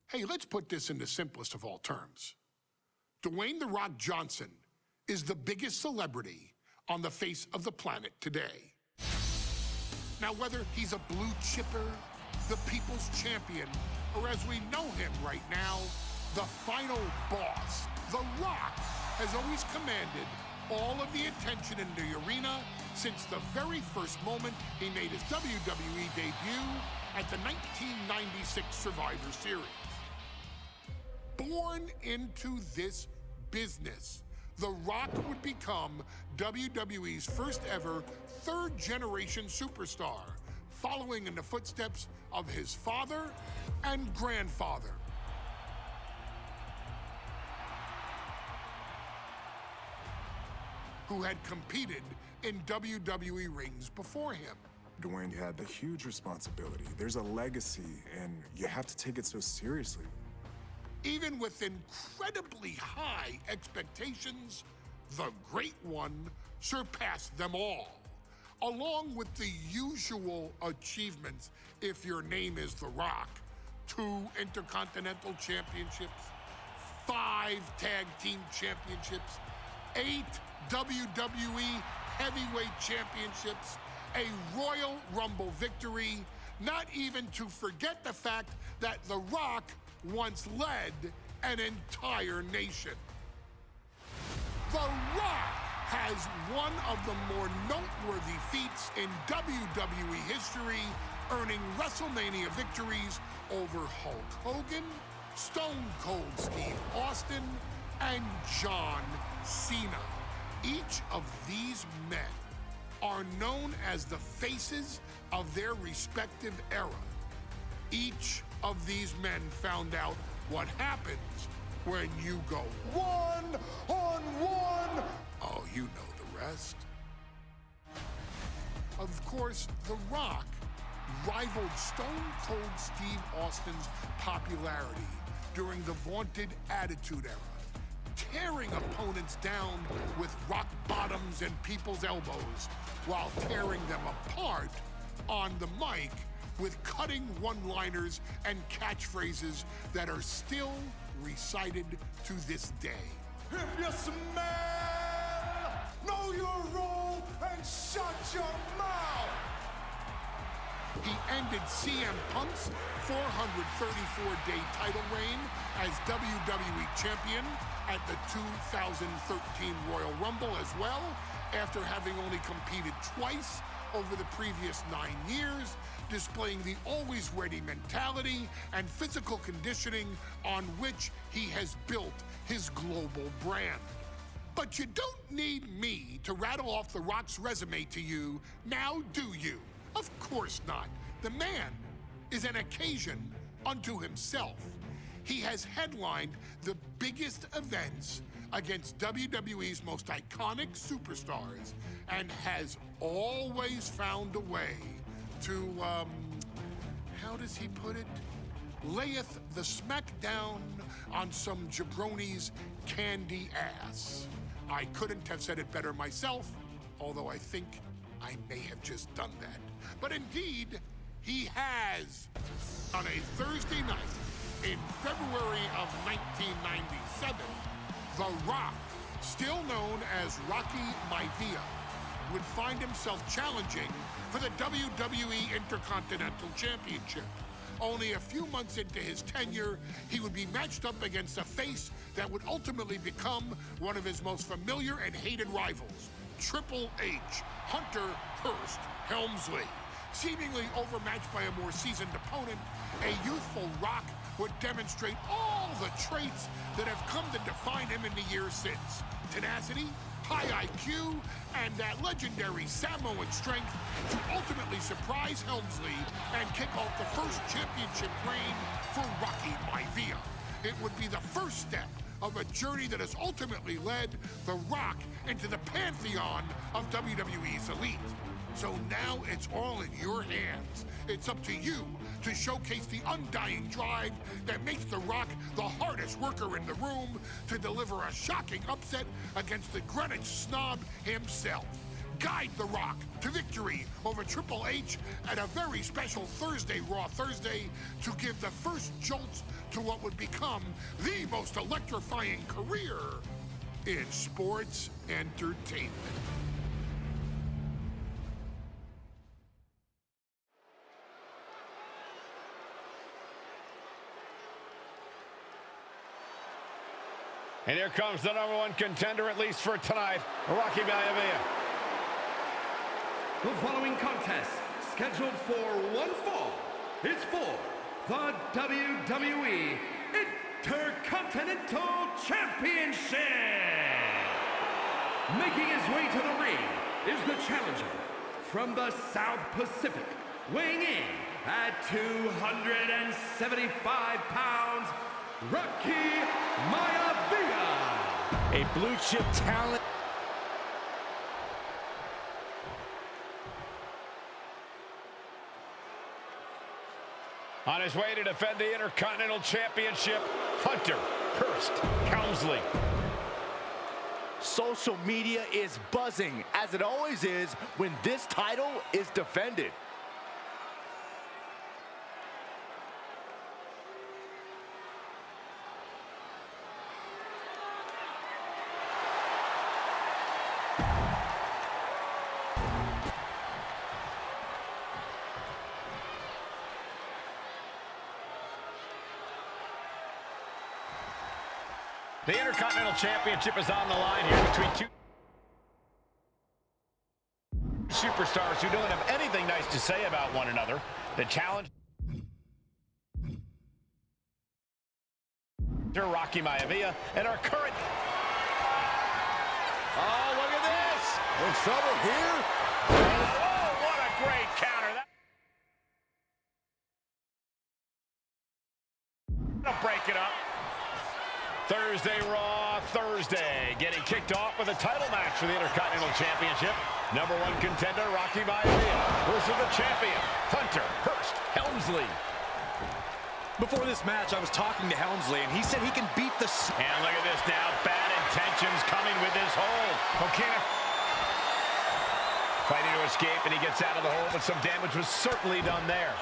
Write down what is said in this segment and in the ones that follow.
Hey, let's put this in the simplest of all terms. Dwayne "The Rock" Johnson is the biggest celebrity on the face of the planet today. Now, whether he's a blue chipper, the people's champion, or as we know him right now, the final boss, The Rock has always commanded all of the attention in the arena since the very first moment he made his WWE debut at the 1996 Survivor Series. Born into this business, The Rock would become WWE's first ever third-generation superstar, following in the footsteps of his father and grandfather. Who had competed in WWE rings before him. Dwayne had a huge responsibility. There's a legacy, and you have to take it so seriously. Even with incredibly high expectations, the Great One surpassed them all, along with the usual achievements if your name is The Rock: 2 Intercontinental Championships, 5 Tag Team Championships, 8 WWE Heavyweight Championships, a Royal Rumble victory, not even to forget the fact that The Rock once led an entire nation. The Rock has one of the more noteworthy feats in WWE history, earning WrestleMania victories over Hulk Hogan, Stone Cold Steve Austin, and John Cena. Each of these men are known as the faces of their respective era. Each of these men found out what happens when you go one-on-one. Oh, you know the rest. Of course, The Rock rivaled Stone Cold Steve Austin's popularity during the vaunted Attitude Era, tearing opponents down with rock bottoms and people's elbows while tearing them apart on the mic with cutting one-liners and catchphrases that are still recited to this day. If you smell, know your role and shut your mouth. He ended CM Punk's 434-day title reign as WWE Champion at the 2013 Royal Rumble as well, after having only competed twice over the previous 9 years, displaying the always-ready mentality and physical conditioning on which he has built his global brand. But you don't need me to rattle off The Rock's resume to you, now do you? Of course not. The man is an occasion unto himself. He has headlined the biggest events against WWE's most iconic superstars and has always found a way to, how does he put it? Layeth the smackdown on some jabroni's candy ass. I couldn't have said it better myself, although I think I may have just done that. But indeed, he has. On a Thursday night in February of 1997, The Rock, still known as Rocky Maivia, would find himself challenging for the WWE Intercontinental Championship. Only a few months into his tenure, he would be matched up against a face that would ultimately become one of his most familiar and hated rivals, Triple H, Hunter Hearst Helmsley. Seemingly overmatched by a more seasoned opponent, a youthful Rock would demonstrate all the traits that have come to define him in the years since. Tenacity, high IQ, and that legendary Samoan strength to ultimately surprise Helmsley and kick off the first championship reign for Rocky Maivia. It would be the first step of a journey that has ultimately led The Rock into the pantheon of WWE's elite. So now it's all in your hands. It's up to you to showcase the undying drive that makes The Rock the hardest worker in the room to deliver a shocking upset against the Greenwich snob himself. guide The Rock to victory over Triple H at a very special Thursday, Raw Thursday, to give the first jolt to what would become the most electrifying career in sports entertainment. And here comes the #1 contender, at least for tonight, Rocky Maivia. The following contest, scheduled for one fall, is for the WWE Intercontinental Championship. Making his way to the ring is the challenger from the South Pacific, weighing in at 275 pounds, Rocky Maivia. A blue chip talent. On his way to defend the Intercontinental Championship, Hunter Hearst Helmsley. Social media is buzzing, as it always is when this title is defended. The Intercontinental Championship is on the line here between two superstars who don't have anything nice to say about one another. The challenge, Rocky Maivia, and our current... Oh, look at this! In trouble here? Oh, what a great counter. That'll break it up. Thursday Raw Thursday, getting kicked off with a title match for the Intercontinental Championship. #1 contender Rocky Maivia versus the champion Hunter Hearst Helmsley. Before this match, I was talking to Helmsley, and he said he can beat the... And look at this now, bad intentions coming with this hold. O'Keefe fighting to escape, and he gets out of the hole, but some damage was certainly done there.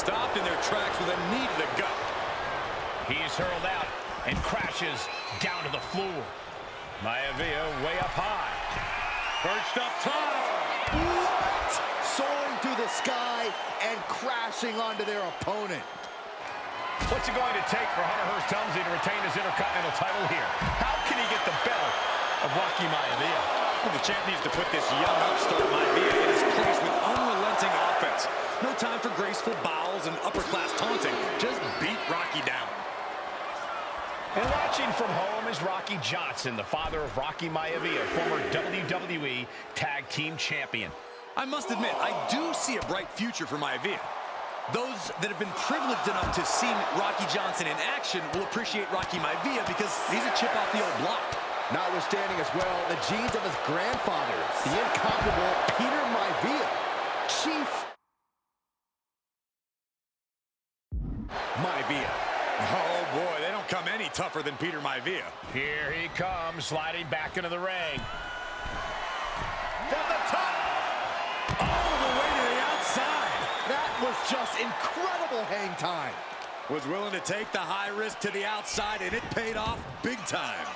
Stopped in their tracks with a knee to the gut. He's hurled out and crashes down to the floor. Maivia way up high. Perched up top. What? Soaring through the sky and crashing onto their opponent. What's it going to take for Hunter Hearst Helmsley to retain his Intercontinental title here? How can he get the belt of Rocky Maivia? Well, the champ needs to put this young upstart Maivia in his place with unrelenting offense. No time for graceful bows and upper-class taunting. Just beat Rocky down. And watching from home is Rocky Johnson, the father of Rocky Maivia, former WWE Tag Team Champion. I must admit, I do see a bright future for Maivia. Those that have been privileged enough to see Rocky Johnson in action will appreciate Rocky Maivia because he's a chip off the old block. Notwithstanding as well, the genes of his grandfather, the incomparable Peter Maivia. Chief Maivia. Oh boy, they don't come any tougher than Peter Maivia. Here he comes, sliding back into the ring. From the top! All the way to the outside. That was just incredible hang time. Was willing to take the high risk to the outside, and it paid off big time.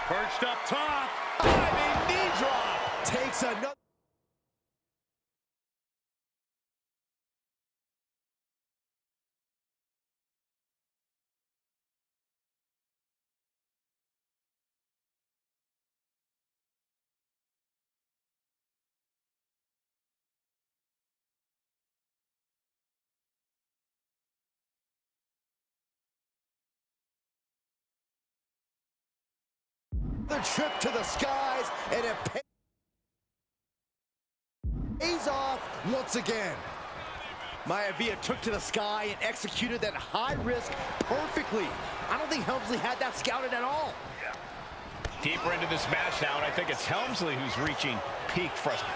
Perched up top. Diving knee drop. Takes another. The trip to the skies, and it pays off once again. Maivia took to the sky and executed that high risk perfectly. I don't think Helmsley had that scouted at all. Deeper into this match now, and I think it's Helmsley who's reaching peak frustration.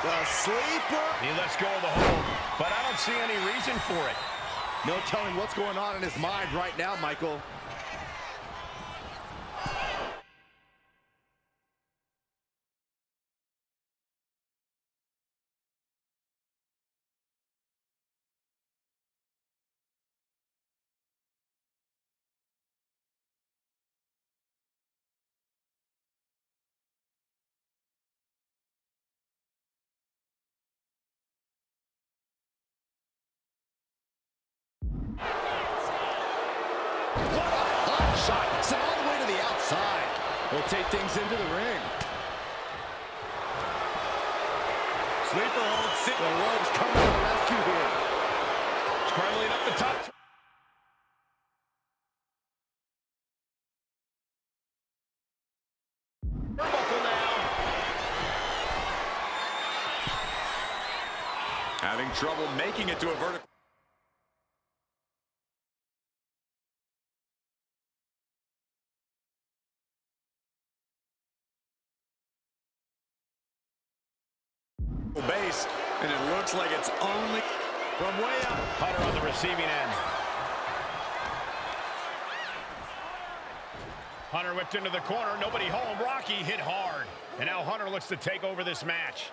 The sleeper. He lets go of the hold, but I don't see any reason for it. No telling what's going on in his mind right now, Michael. Shot sent all the way to the outside. We'll take things into the ring. Sleeper hold. The ropes coming to the rescue here. Scrambling up the top. Turnbuckle now. Having trouble making it to a vertical. Base, and it looks like it's only From way up, Hunter on the receiving end. Hunter whipped into the corner, nobody home. Rocky hit hard. And now Hunter looks to take over this match.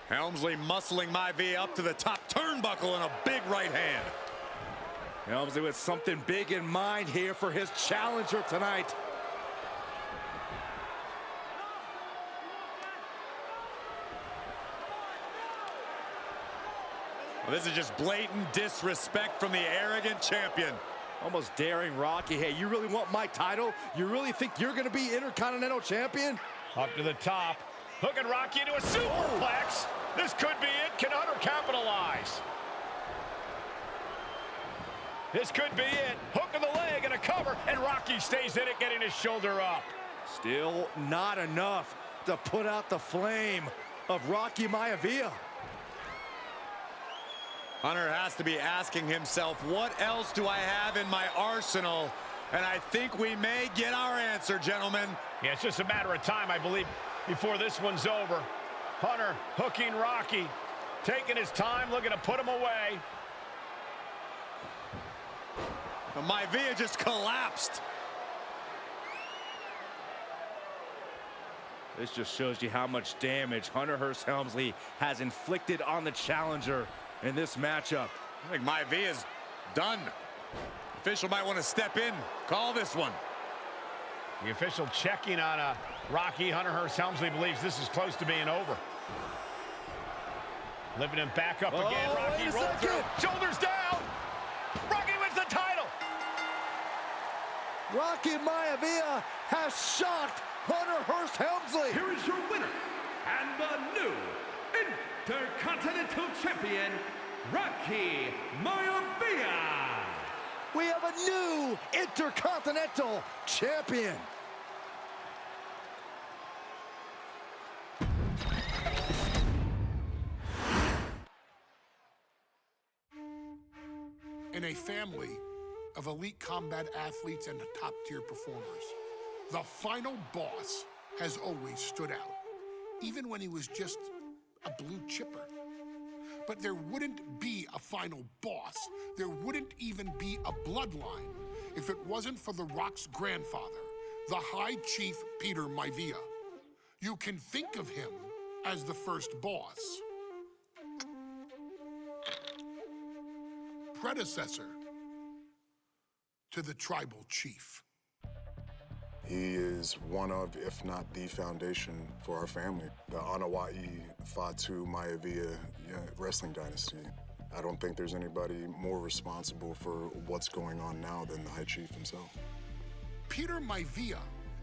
Helmsley muscling Maivia up to the top turnbuckle and a big right hand. Helmsley with something big in mind here for his challenger tonight. Well, this is just blatant disrespect from the arrogant champion. Almost daring Rocky. Hey, you really want my title? You really think you're going to be Intercontinental Champion? Up to the top, hooking Rocky into a superplex. This could be it. Can Hunter capitalize? This could be it. Hook of the leg and a cover, and Rocky stays in it, getting his shoulder up. Still not enough to put out the flame of Rocky Maivia. Hunter has to be asking himself, what else do I have in my arsenal? And I think we may get our answer, gentlemen. Yeah, it's just a matter of time, I believe, before this one's over. Hunter hooking Rocky, taking his time, looking to put him away. Maivia just collapsed. This just shows you how much damage Hunter Hearst Helmsley has inflicted on the challenger in this matchup. I think Maivia's done. Official might want to step in, call this one. The official checking on Rocky. Hunter Hearst Helmsley believes this is close to being over. Lifting him back up again. Rocky rolls through. Shoulders down. Rocky wins the title. Rocky Maivia has shocked Hunter Hearst Helmsley. Here is your winner and the new Intercontinental Champion, Rocky Maivia. We have a new Intercontinental Champion. In a family of elite combat athletes and top-tier performers, the final boss has always stood out, even when he was just a blue chipper. But there wouldn't be a final boss. There wouldn't even be a bloodline if it wasn't for The Rock's grandfather, the High Chief Peter Maivia. You can think of him as the first boss. Predecessor to the tribal chief. He is one of, if not the foundation for our family, the Anoa'i Fatu Maivia wrestling dynasty. I don't think there's anybody more responsible for what's going on now than the High Chief himself. Peter Maivia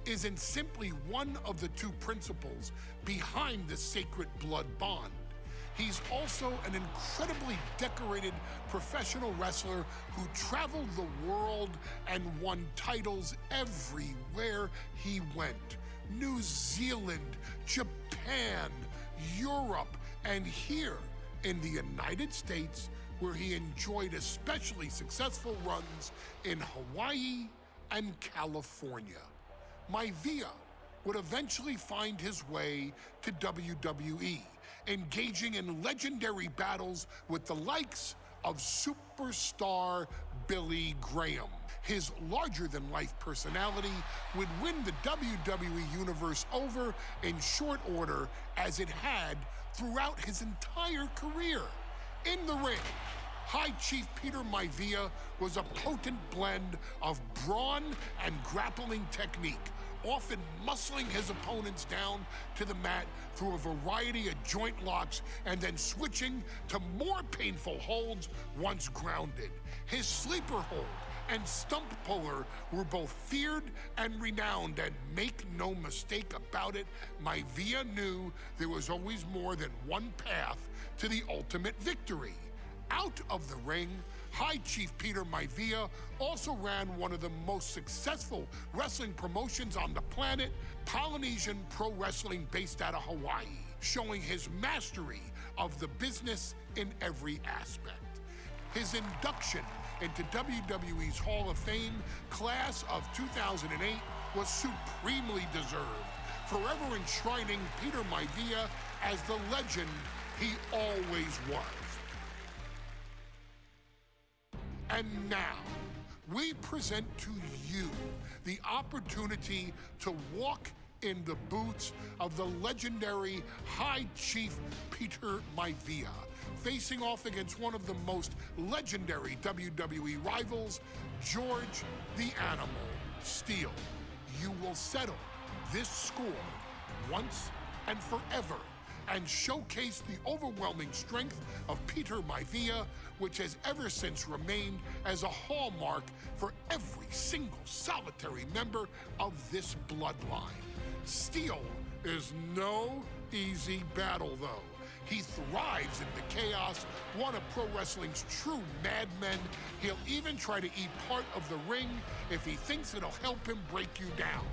isn't simply one of the two principals behind the Sacred Blood Bond. He's also an incredibly decorated professional wrestler who traveled the world and won titles everywhere he went. New Zealand, Japan, Europe, and here in the United States, where he enjoyed especially successful runs in Hawaii and California. Maivia would eventually find his way to WWE, engaging in legendary battles with the likes of superstar Billy Graham. His larger-than-life personality would win the WWE Universe over in short order, as it had throughout his entire career. In the ring, High Chief Peter Maivia was a potent blend of brawn and grappling technique, often muscling his opponents down to the mat through a variety of joint locks and then switching to more painful holds once grounded. His sleeper hold and stump puller were both feared and renowned, and make no mistake about it, Maivia knew there was always more than one path to the ultimate victory. Out of the ring, High Chief Peter Maivia also ran one of the most successful wrestling promotions on the planet, Polynesian Pro Wrestling, based out of Hawaii, showing his mastery of the business in every aspect. His induction into WWE's Hall of Fame class of 2008 was supremely deserved, forever enshrining Peter Maivia as the legend he always was. And now, we present to you the opportunity to walk in the boots of the legendary High Chief Peter Maivia, facing off against one of the most legendary WWE rivals, George the Animal Steele. You will settle this score once and forever, and showcase the overwhelming strength of Peter Maivia, which has ever since remained as a hallmark for every single solitary member of this bloodline. Steele is no easy battle, though. He thrives in the chaos, one of pro wrestling's true madmen. He'll even try to eat part of the ring if he thinks it'll help him break you down.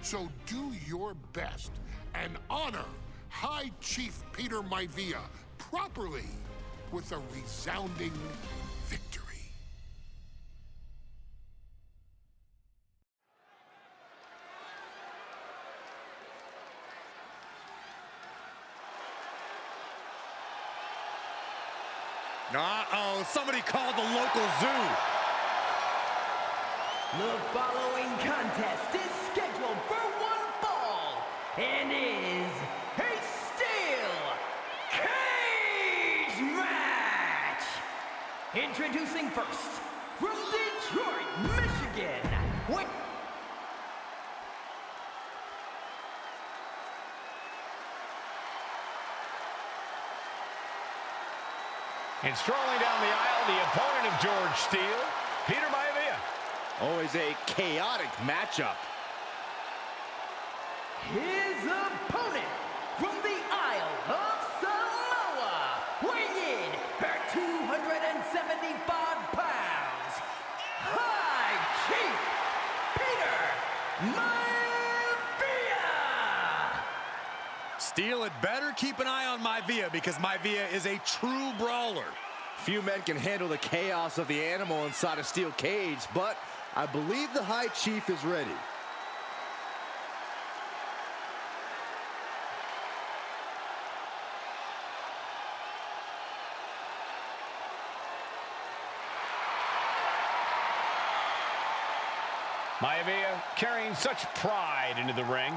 So do your best and honor High Chief Peter Maivia properly with a resounding victory. Uh-oh, somebody called the local zoo. The following contest is scheduled for one fall and is a steel cage match. Introducing first, from Detroit, Michigan, with And strolling down the aisle, the opponent of George Steele, Peter Maivia. Always a chaotic matchup. his opponent, from the Isle of Samoa, weighing in at 275 pounds, High Chief Peter Maivia! Steele had better keep an eye on Maivia, because Maivia is a true brawler. Few men can handle the chaos of the animal inside a steel cage, but I believe the High Chief is ready. Maivia carrying such pride into the ring.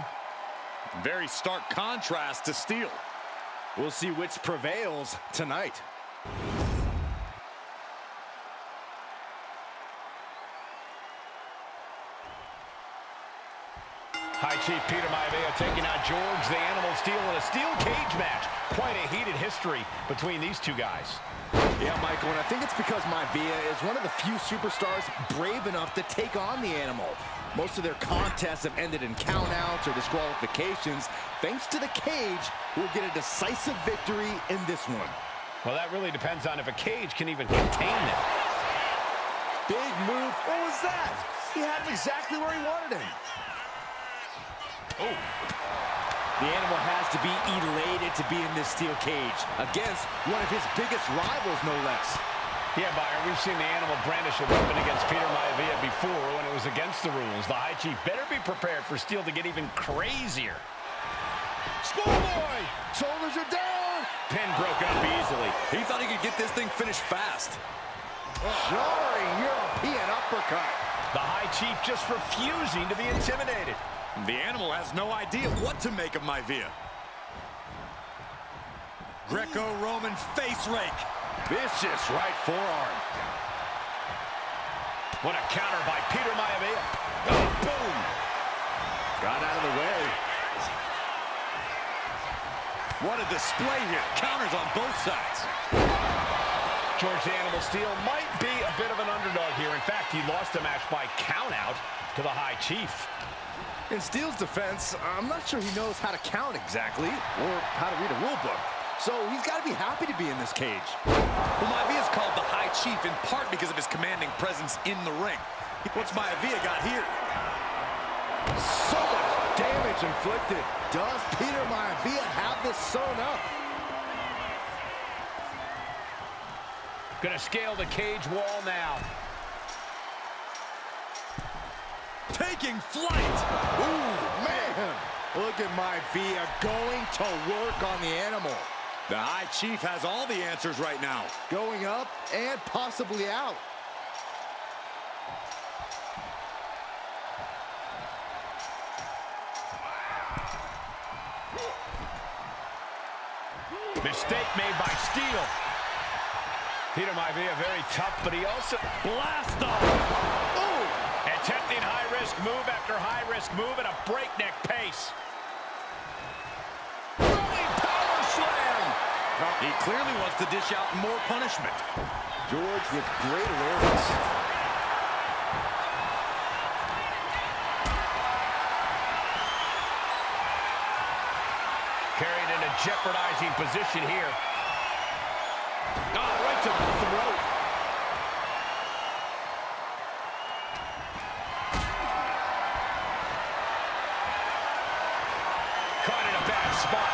Very stark contrast to Steele. We'll see which prevails tonight. High Chief Peter Maivia taking on George the Animal Steele in a steel cage match. Quite a heated history between these two guys. Yeah, Michael, and I think it's because Maivia is one of the few superstars brave enough to take on the animal. Most of their contests have ended in countouts or disqualifications. Thanks to the cage, we'll get a decisive victory in this one. Well, that really depends on if a cage can even contain them. Big move. What was that? He had him exactly where he wanted him. Oh. The animal has to be elated to be in this steel cage against one of his biggest rivals, no less. Yeah, Byron, we've seen the Animal brandish a weapon against Peter Maivia before when it was against the rules. The High Chief better be prepared for Steel to get even crazier. Schoolboy! Shoulders are down! Pin broken up easily. He thought he could get this thing finished fast. Jarring European uppercut. The High Chief just refusing to be intimidated. The Animal has no idea what to make of Maivia. Greco-Roman face rake. Vicious right forearm. What a counter by Peter Maivia. Oh, boom! Got out of the way. What a display here. Counters on both sides. George the Animal Steel might be a bit of an underdog here. In fact, he lost the match by countout to the High Chief. In Steel's defense, I'm not sure he knows how to count exactly or how to read a rule book. So he's got to be happy to be in this cage. Well, Maivia is called the High Chief in part because of his commanding presence in the ring. What's Maivia got here? So much damage inflicted. Does Peter Maivia have this sewn up? Gonna scale the cage wall now. Taking flight. Ooh, man. Look at Maivia going to work on the Animal. The High Chief has all the answers right now. Going up and possibly out. Mistake made by Steel. Peter Maivia very tough, but he also blast off. Ooh! Attempting high-risk move after high-risk move at a breakneck pace. Rolling power slam. He clearly wants to dish out more punishment. George with great awareness. Carried in a jeopardizing position here. Oh, right to the throat. Caught in a bad spot.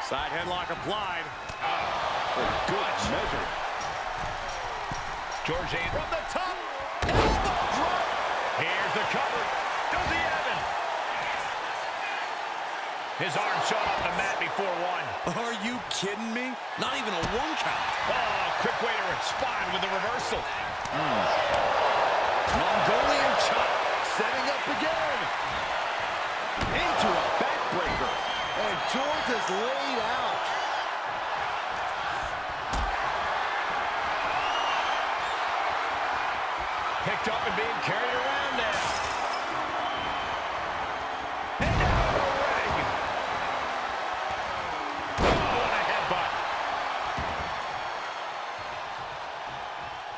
Side headlock applied. Good measure. George Anderson from the top. Elbow drop. Here's the cover. Does he have it? His arm shot off the mat before one. Are you kidding me? Not even a 1 count. Oh, quick way to respond with the reversal. Mongolian chop. Setting up again. Into a backbreaker. And George is laid out. Picked up and being carried around now. And down the ring. Oh, what a headbutt.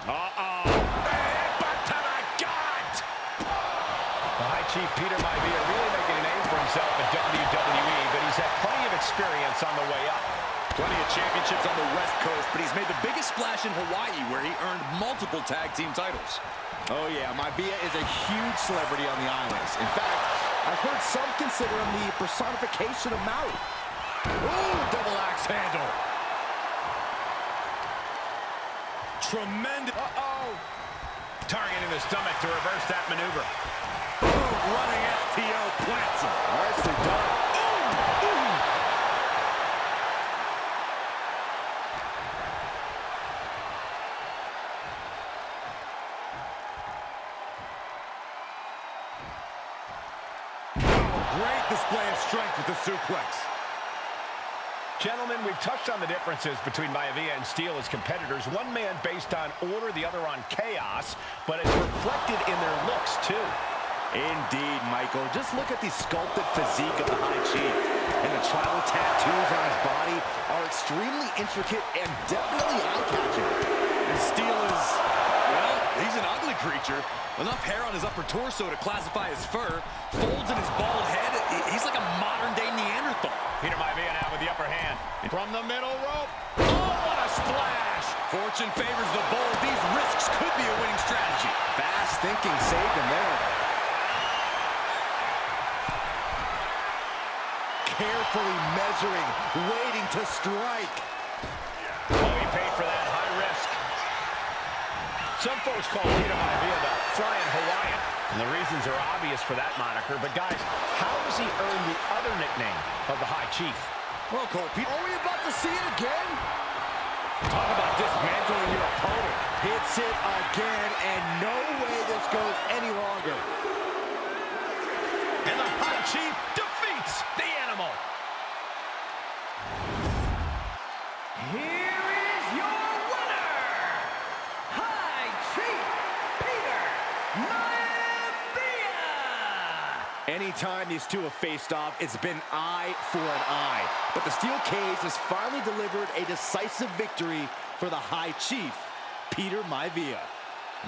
Uh-oh. Headbutt to the gut. The High Chief Peter Maivia really making a name for himself at WWE, but he's had plenty of experience on the way up. Plenty of championships on the West Coast, but he's made the biggest splash in Hawaii, where he earned multiple tag team titles. Oh yeah, Maivia is a huge celebrity on the islands. In fact, I've heard some consider him the personification of Maui. Ooh, double axe handle. Tremendous. Uh-oh. Targeting the stomach to reverse that maneuver. Ooh, running FTO plants him. Nicely done. Ooh, ooh. Great display of strength with the suplex. Gentlemen, we've touched on the differences between Maivia and Steel as competitors. One man based on order, the other on chaos, but it's reflected in their looks, too. Indeed, Michael. Just look at the sculpted physique of the High Chief. And the tribal tattoos on his body are extremely intricate and definitely eye-catching. And Steel is, well, he's an ugly creature. Enough hair on his upper torso to classify as fur. Folds in his bald head. He's like a modern-day Neanderthal. Peter Maivia now with the upper hand. From the middle rope. Oh, what a splash! Fortune favors the bold. These risks could be a winning strategy. Fast thinking saved him there. carefully measuring, waiting to strike. Oh, he paid for that high risk. Some folks call Peter Maivia the Flying Hawaiian, and the reasons are obvious for that moniker. But guys, how does he earn the other nickname of the High Chief? Well, Cole, are we about to see it again? Talk about dismantling your opponent. Hits it again, and no way this goes any longer. And the High Chief defeats the Animal. Here is your winner, High Chief Peter Maivia! Anytime these two have faced off, it's been eye for an eye. But the steel cage has finally delivered a decisive victory for the High Chief, Peter Maivia.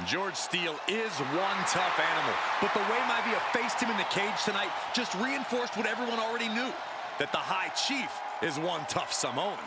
George Steele is one tough animal, but the way Maivia faced him in the cage tonight just reinforced what everyone already knew, that the High Chief is one tough Samoan.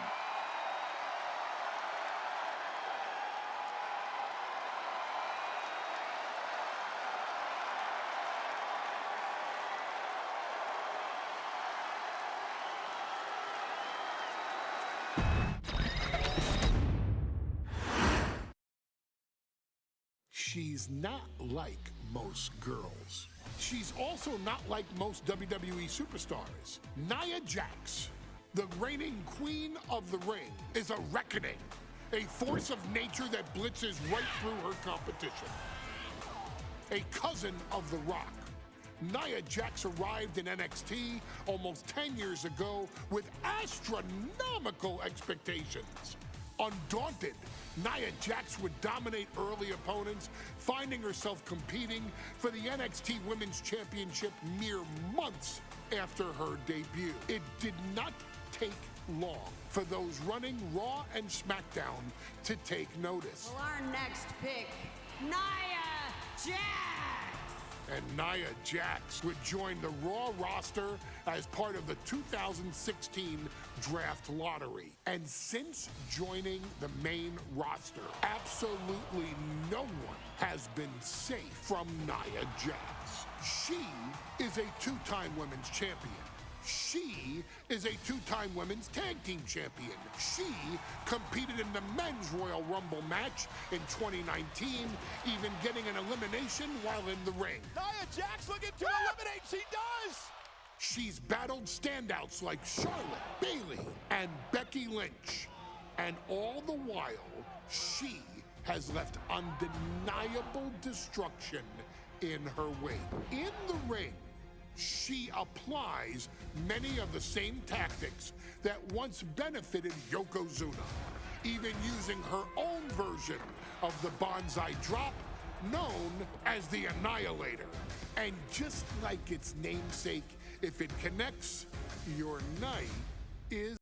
She's not like most girls. She's also not like most WWE superstars. Nia Jax, the reigning queen of the ring, is a reckoning, a force of nature that blitzes right through her competition. A cousin of The Rock, Nia Jax arrived in NXT almost 10 years ago with astronomical expectations. Undaunted, Nia Jax would dominate early opponents, finding herself competing for the NXT Women's Championship mere months after her debut. It did not take long for those running Raw and SmackDown to take notice. Well, our next pick, Nia Jax! And Nia Jax would join the Raw roster as part of the 2016 Draft Lottery. And since joining the main roster, absolutely no one has been safe from Nia Jax. She is a two-time women's champion. She is a two-time women's tag team champion. She competed in the men's Royal Rumble match in 2019, even getting an elimination while in the ring. Nia Jax looking to eliminate. She does. She's battled standouts like Charlotte, Bayley, and Becky Lynch. And all the while, she has left undeniable destruction in her wake. In the ring, she applies many of the same tactics that once benefited Yokozuna, even using her own version of the Banzai drop, known as the Annihilator. And just like its namesake, if it connects, your night is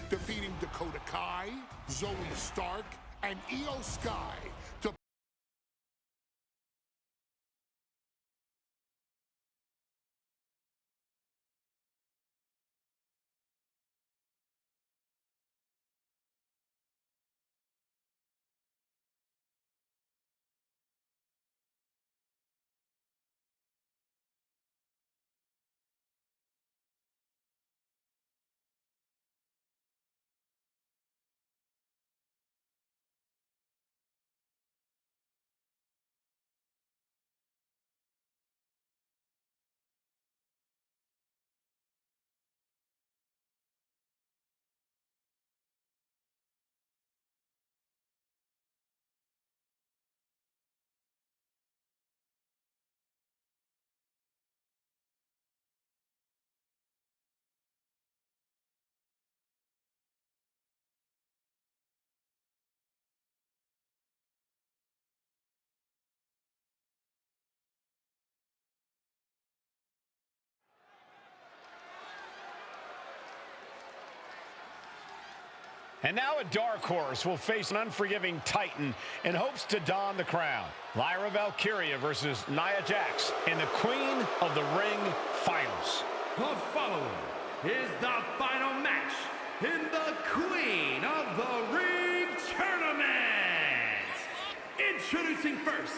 defeating Dakota Kai, Zoe Stark, and Io Sky to And now a dark horse will face an unforgiving titan in hopes to don the crown. Lyra Valkyria versus Nia Jax in the Queen of the Ring Finals. The following is the final match in the Queen of the Ring Tournament. Introducing first,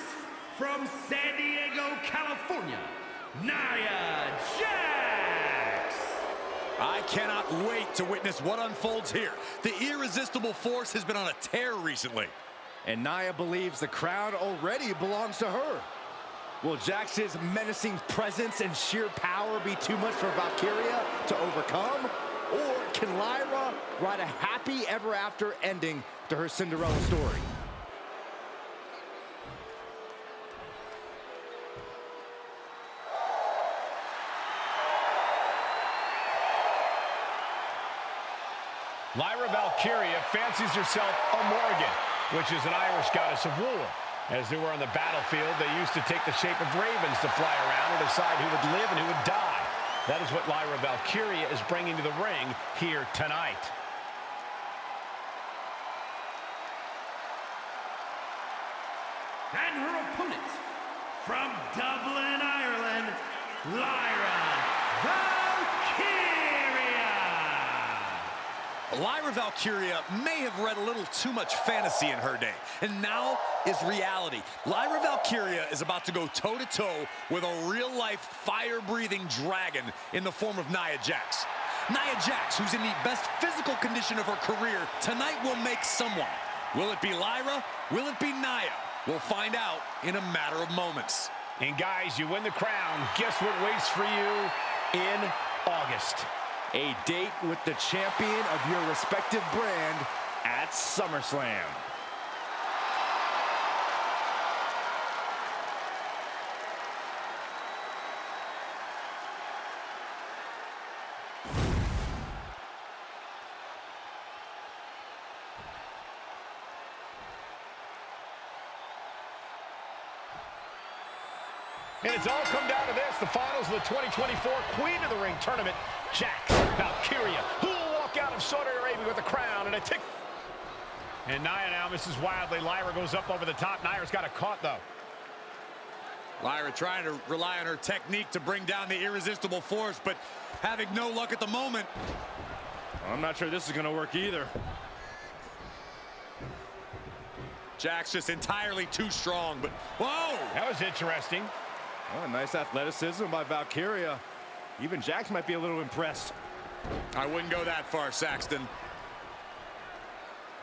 from San Diego, California, Nia Jax. I cannot wait to witness what unfolds here. The irresistible force has been on a tear recently. And Nia believes the crown already belongs to her. Will Jax's menacing presence and sheer power be too much for Valkyria to overcome? Or can Lyra write a happy ever after ending to her Cinderella story? Lyra Valkyria fancies herself a Morgan, which is an Irish goddess of war. As they were on the battlefield, they used to take the shape of ravens to fly around and decide who would live and who would die. That is what Lyra Valkyria is bringing to the ring here tonight. And her opponent, from Dublin, Ireland, Lyra Valkyria. Lyra Valkyria may have read a little too much fantasy in her day, and now is reality. Lyra Valkyria is about to go toe-to-toe with a real-life, fire-breathing dragon in the form of Nia Jax. Nia Jax, who's in the best physical condition of her career, tonight will make someone. Will it be Lyra? Will it be Nia? We'll find out in a matter of moments. And guys, you win the crown. Guess what waits for you in August? A date with the champion of your respective brand at SummerSlam. And it's all come down to this, the finals of the 2024 Queen of the Ring Tournament. Jax Valkyria, who will walk out of Saudi Arabia with a crown and a tick. And Nia now misses wildly. Lyra goes up over the top. Nia's got it caught, though. Lyra trying to rely on her technique to bring down the irresistible force, but having no luck at the moment. I'm not sure this is going to work either. Jax just entirely too strong, but whoa! That was interesting. Oh, nice athleticism by Valkyria. Even Jax might be a little impressed. I wouldn't go that far, Saxton.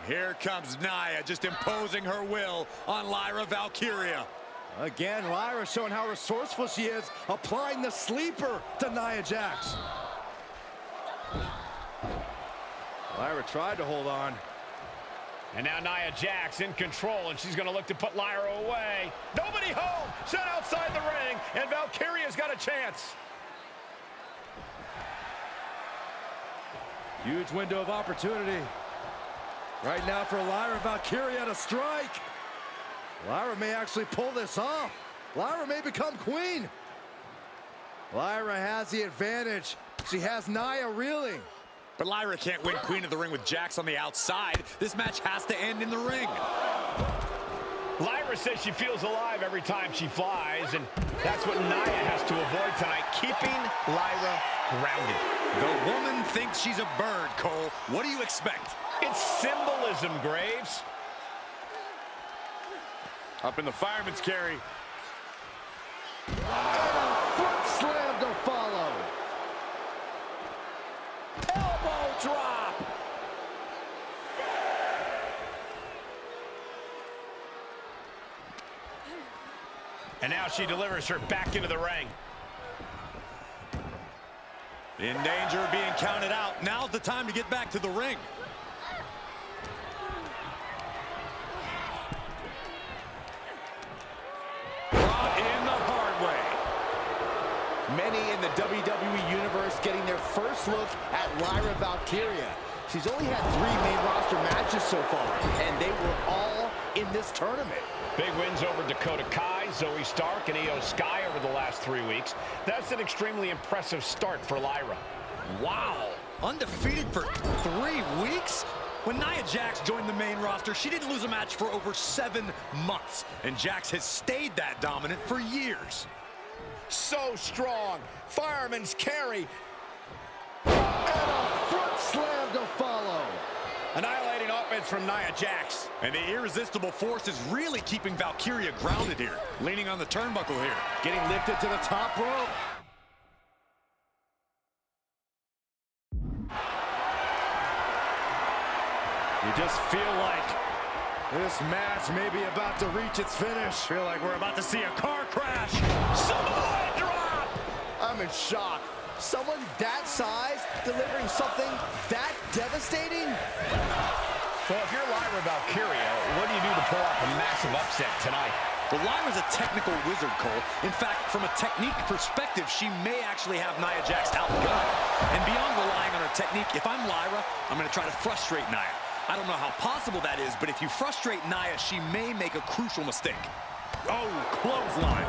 Here comes Nia, just imposing her will on Lyra Valkyria. Again, Lyra showing how resourceful she is, applying the sleeper to Nia Jax. Lyra tried to hold on. And now Nia Jax in control, and she's going to look to put Lyra away. Nobody home, set outside the ring, and Valkyria's got a chance. Huge window of opportunity. Right now for Lyra Valkyria to strike. Lyra may actually pull this off. Lyra may become queen. Lyra has the advantage. She has Nia reeling. But Lyra can't win Queen of the Ring with Jax on the outside. This match has to end in the ring. Lyra says she feels alive every time she flies, and that's what Nia has to avoid tonight, keeping Lyra grounded. The woman thinks she's a bird, Cole. What do you expect? It's symbolism, Graves. Up in the fireman's carry. Foot slam to follow. Elbow drop. And now she delivers her back into the ring. In danger of being counted out. Now's the time to get back to the ring. Brought in the hard way. Many in the WWE Universe getting their first look at Lyra Valkyria. She's only had 3 main roster matches so far, and they were all in this tournament. Big wins over Dakota Kai, Zoe Stark, and Io Sky over the last 3 weeks. That's an extremely impressive start for Lyra. Wow. Undefeated for 3 weeks? When Nia Jax joined the main roster, she didn't lose a match for over 7 months. And Jax has stayed that dominant for years. So strong. Fireman's carry. And a front slam to follow. Annihilating offense from Nia Jax. And the irresistible force is really keeping Valkyria grounded here. Leaning on the turnbuckle here. Getting lifted to the top rope. You just feel like this match may be about to reach its finish. Feel like we're about to see a car crash. Samoa drop! I'm in shock. Someone that size delivering something that devastating? Well, if you're Lyra Valkyria, what do you do to pull off a massive upset tonight? Well, Lyra's a technical wizard, Cole. In fact, from a technique perspective, she may actually have Nia Jax outgunned. And beyond relying on her technique, if I'm Lyra, I'm going to try to frustrate Nia. I don't know how possible that is, but if you frustrate Nia, she may make a crucial mistake. Oh, clothesline.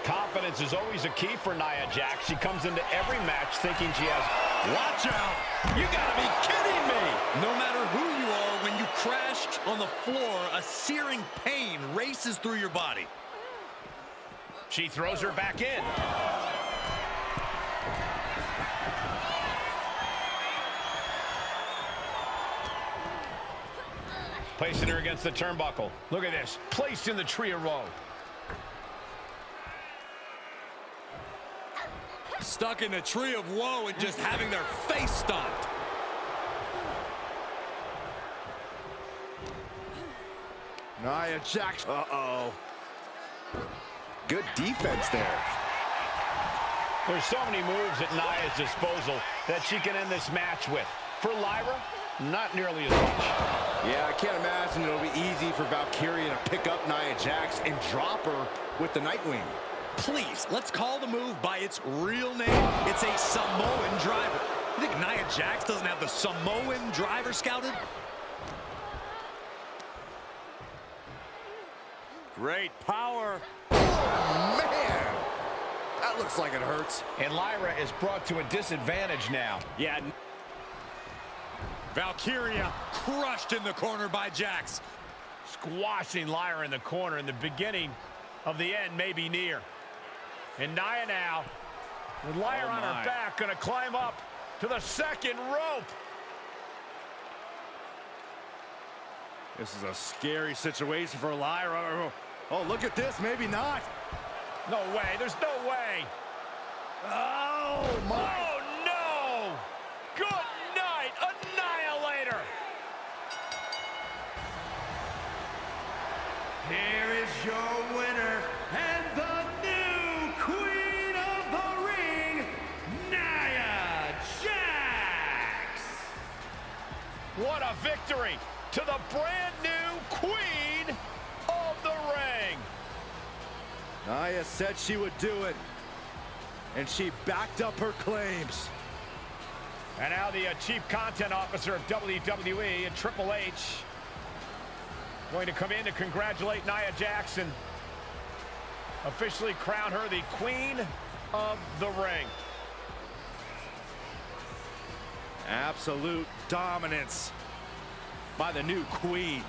Confidence is always a key for Nia Jax. She comes into every match thinking she has... Watch out! You gotta be kidding me! No matter who you are, when you crash on the floor, a searing pain races through your body. She throws her back in. Placing her against the turnbuckle. Look at this. Placed in the tree of woe. Stuck in the tree of woe and just having their face stomped. Nia Jax. Uh-oh. Good defense there. There's so many moves at Nia's disposal that she can end this match with. For Lyra, not nearly as much. Yeah, I can't imagine it'll be easy for Valkyria to pick up Nia Jax and drop her with the Nightwing. Please, let's call the move by its real name. It's a Samoan driver. You think Nia Jax doesn't have the Samoan driver scouted? Great power. Oh, man. That looks like it hurts. And Lyra is brought to a disadvantage now. Yeah. Valkyria crushed in the corner by Jax. Squashing Lyra in the corner, and the beginning of the end may be near. And Nia now, with Lyra on her back, gonna climb up to the second rope. This is a scary situation for Lyra. Oh, look at this, maybe not. No way, there's no way. Oh, my. Oh, no! Good night, Annihilator! Here is your winner, and the new Queen of the Ring, Nia Jax! What a victory to the brand new Queen of the Ring! Nia said she would do it, and she backed up her claims. And now the Chief Content Officer of WWE and Triple H going to come in to congratulate Nia Jax and officially crown her the Queen of the Ring. Absolute dominance by the new Queen.